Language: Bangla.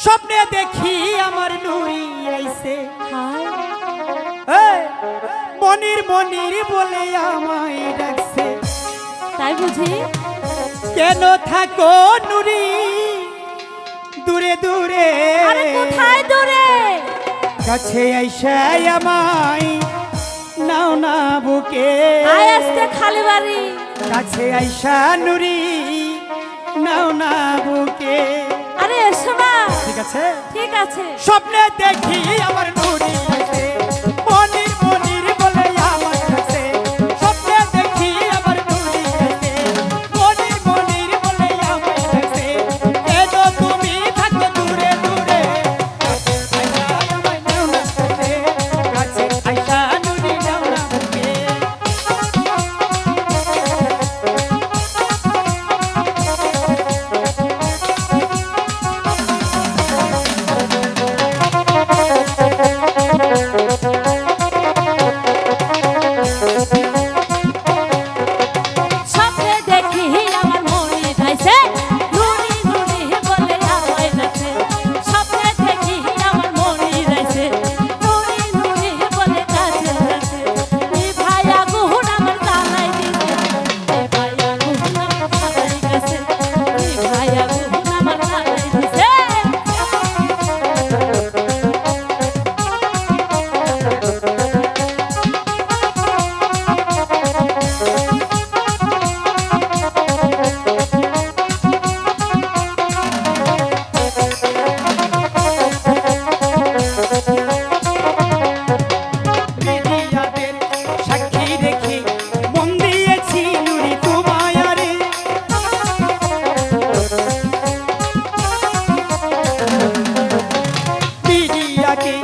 স্বপ্নে দেখি আমার নুরি আইছে মনির মনির বলে আমায় ডাকছে। তাই বুঝি? কেন থাকো নুরি দূরে দূরে? আরে কোথায় দূরে? কাছে আইসা আমায় নাও না বুকে। আয় আজকে খালি বাড়ি। কাছে আইসা নুরি নাও না বুকে। আরে এসো না। ঠিক আছে ঠিক আছে। স্বপ্নে দেখি আমার নুরি আইছে মনির মনির বলে আমায় ডাকছে। স্বপ্নে দেখি আমার নুরি আইছে মনির মনির বলে আমায় ডাকছে। কেন তুমি থাকো দূরে দূরে? আমায় নাও না কাছে, কাছে আইসা নুরি নাও না বুকে। স্বপ্নে দেখি আমার মনি যাইছে নুরি নুরি বলে আমায় ডাকছে। স্বপ্নে দেখি আমার মনি যাইছে নুরি নুরি বলে কাছে যাচ্ছে। এই ভাইয়া গুহুন আমার জানাই দিছে, এই ভাইয়া গুহুন আমার জানাই গেছে, এই ভাইয়া গুহুন আমার জানাই দিছে। মিডিয়াদের সাক্ষী রেখে মন দিয়েছি নুরি তোমায় আরে। মিডিয়াকে